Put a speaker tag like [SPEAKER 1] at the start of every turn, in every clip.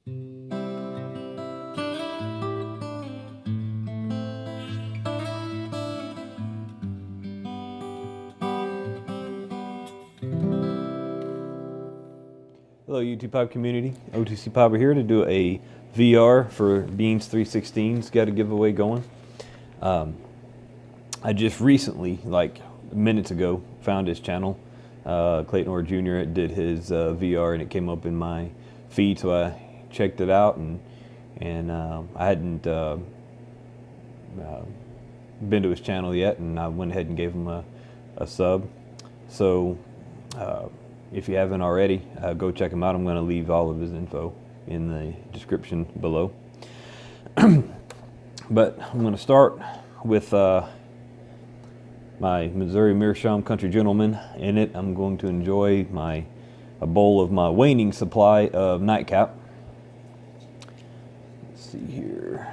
[SPEAKER 1] Hello YouTube Pop community, OTC Popper here to do a VR for Beans 316's got a giveaway going. I just recently, like minutes ago, found his channel. Clayton Orr Jr. did his VR and it came up in my feed, so I checked it out, and I hadn't been to his channel yet, and I went ahead and gave him a sub. So if you haven't already, go check him out. I'm going to leave all of his info in the description below. But I'm going to start with my Missouri Meerschaum Country Gentleman. In it, I'm going to enjoy a bowl of my waning supply of Nightcap. Let's see here.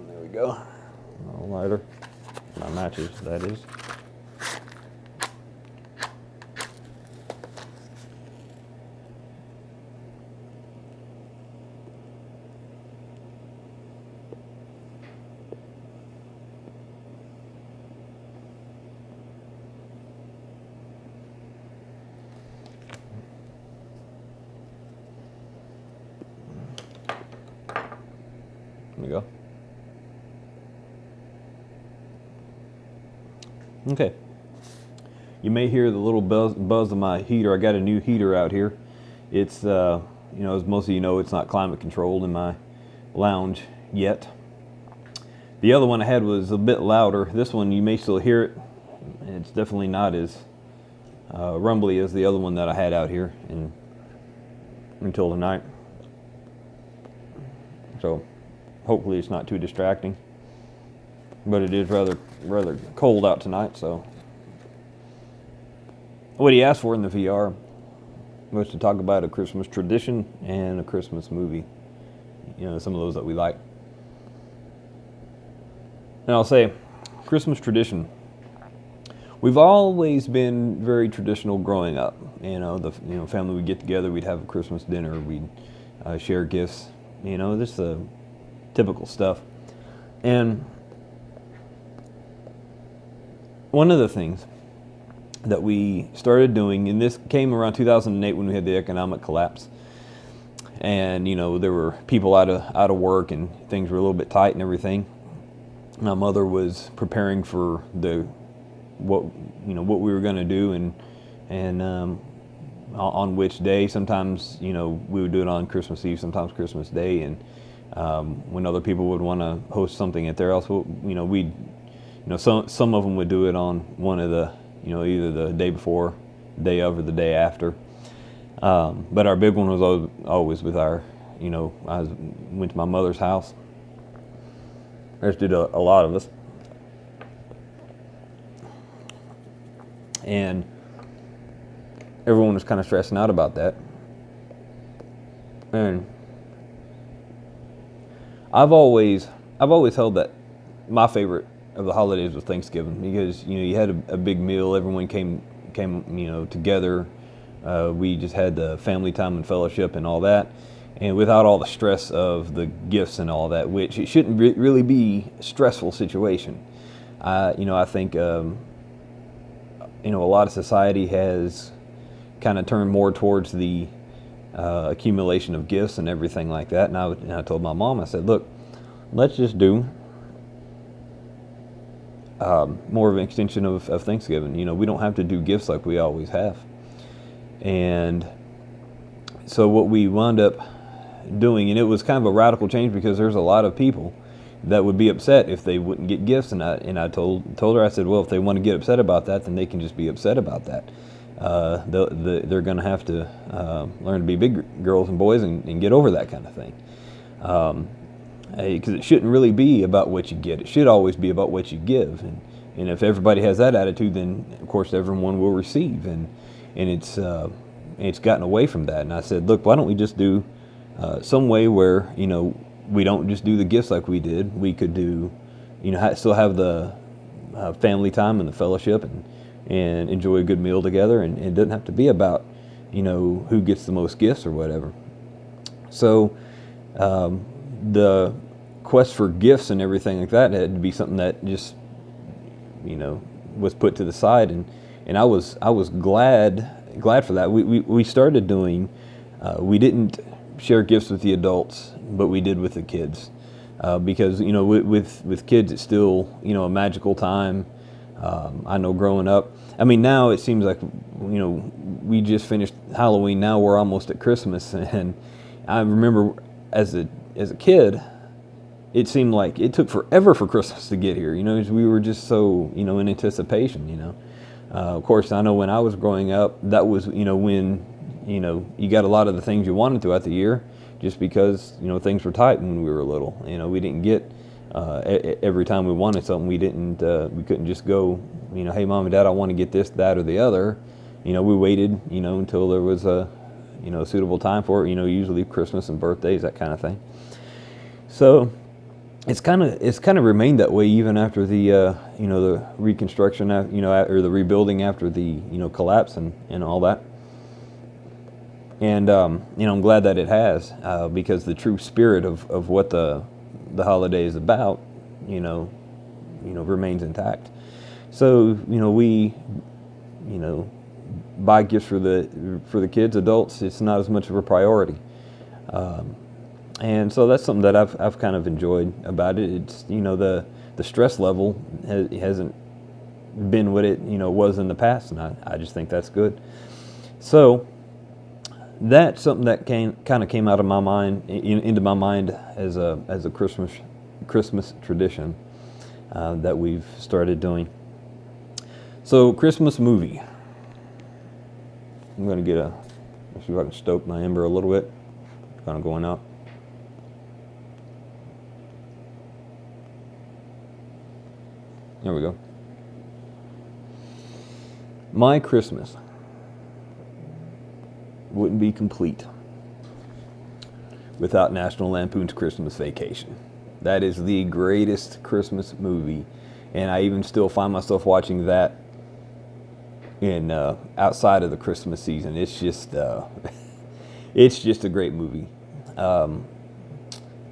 [SPEAKER 1] There we go. A little lighter. My matches, that is. There we go. Okay. You may hear the little buzz of my heater. I got a new heater out here. It's, you know, as most of you know, it's not climate controlled in my lounge yet. The other one I had was a bit louder. This one, you may still hear it. It's definitely not as rumbly as the other one that I had out here until tonight. So hopefully it's not too distracting. But it is rather cold out tonight, so what he asked for in the VR was to talk about a Christmas tradition and a Christmas movie. You know, some of those that we like. And I'll say, Christmas tradition. We've always been very traditional growing up. You know, family would get together, we'd have a Christmas dinner, we'd share gifts. You know, this typical stuff. And one of the things that we started doing, and this came around 2008 when we had the economic collapse, and you know, there were people out of work and things were a little bit tight and everything. My mother was preparing for what we were going to do, and on which day. Sometimes, you know, we would do it on Christmas Eve, sometimes Christmas Day, and when other people would want to host something at their house, you know, some of them would do it on one of the, you know, either the day before, day of, or the day after. But our big one was always with our, you know, went to my mother's house. There's did a lot of us. And everyone was kind of stressing out about that. And I've always held that my favorite of the holidays was Thanksgiving, because you know, you had a big meal, everyone came you know, together. We just had the family time and fellowship and all that, and without all the stress of the gifts and all that, which it shouldn't really be a stressful situation. You know, I think you know, a lot of society has kind of turned more towards the accumulation of gifts and everything like that. And I told my mom, I said, look, let's just do more of an extension of Thanksgiving. You know, we don't have to do gifts like we always have. And so what we wound up doing, and it was kind of a radical change, because there's a lot of people that would be upset if they wouldn't get gifts. And I told her, I said, well, if they want to get upset about that, then they can just be upset about that. They're going to have to learn to be big girls and boys and get over that kind of thing. Because it shouldn't really be about what you get. It should always be about what you give. And if everybody has that attitude, then of course everyone will receive. And it's gotten away from that. And I said, look, why don't we just do some way where, you know, we don't just do the gifts like we did. We could do, you know, still have the family time and the fellowship and enjoy a good meal together. And it doesn't have to be about, you know, who gets the most gifts or whatever. So the quest for gifts and everything like that had to be something that just, was put to the side, and I was glad for that. We started doing. We didn't share gifts with the adults, but we did with the kids, because with kids it's still a magical time. I know growing up. I mean, now it seems like we just finished Halloween. Now we're almost at Christmas, and I remember as a kid, it seemed like it took forever for Christmas to get here. We were just so in anticipation. Of course, I know when I was growing up, that was when you got a lot of the things you wanted throughout the year, just because things were tight when we were little. We didn't get every time we wanted something. We couldn't just go. Hey, mom and dad, I want to get this, that, or the other. We waited until there was a suitable time for it. Usually Christmas and birthdays, that kind of thing. So it's kind of remained that way even after the the reconstruction, or the rebuilding after the collapse and all that. And I'm glad that it has, because the true spirit of what the holiday is about, remains intact. So we buy gifts for the kids. Adults, it's not as much of a priority. And so that's something that I've kind of enjoyed about it. It's the stress level hasn't been what it was in the past, and I just think that's good. So that's something that kind of came out of my mind into my mind as a Christmas tradition that we've started doing. So Christmas movie. I'm going to see if I can stoke my ember a little bit. Kind of going out. There we go. My Christmas wouldn't be complete without National Lampoon's Christmas Vacation. That is the greatest Christmas movie, and I even still find myself watching that in outside of the Christmas season. It's just it's just a great movie.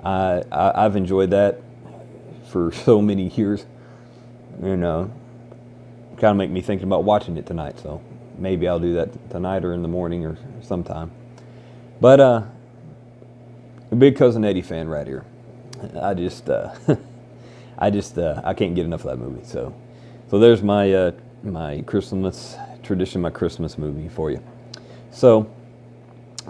[SPEAKER 1] I've enjoyed that for so many years. Kind of make me thinking about watching it tonight. So maybe I'll do that tonight or in the morning or sometime. But a big Cousin Eddie fan right here. I can't get enough of that movie. So there's my my Christmas tradition, my Christmas movie for you. So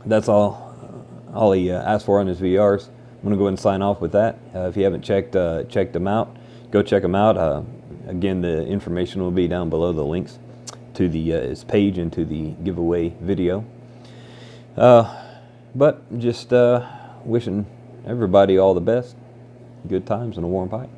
[SPEAKER 1] that's all he asked for on his VRs. I'm going to go ahead and sign off with that. If you haven't checked them out, go check them out. Again, the information will be down below, the links to his page and to the giveaway video. But just wishing everybody all the best, good times, and a warm pipe.